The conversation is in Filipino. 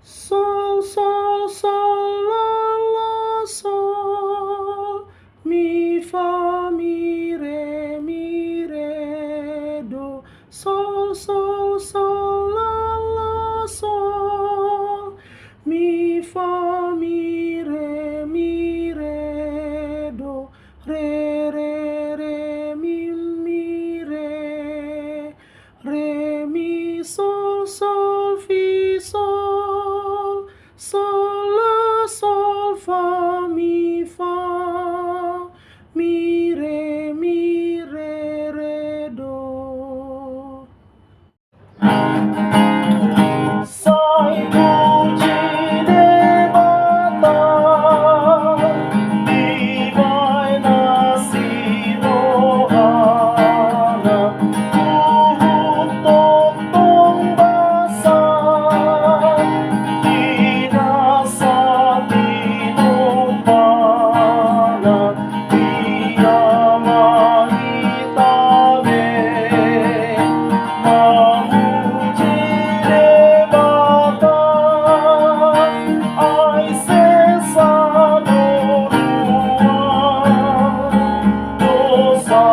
Sol, sol, sol, la, la, sol. Mi, re, do. Sol, sol, sol, la, la, sol. Mi, re, do. Re, mi, re. Re, mi, sol, sol, fi, sol. Sol, la, sol, fa, mi, re, do. Sai puji dewata, Divai nasi rohana, Luhur totong basah, Dinasa tinupana, Dia mahitame, Mamuji dewata, Ai sesa no ruang dosa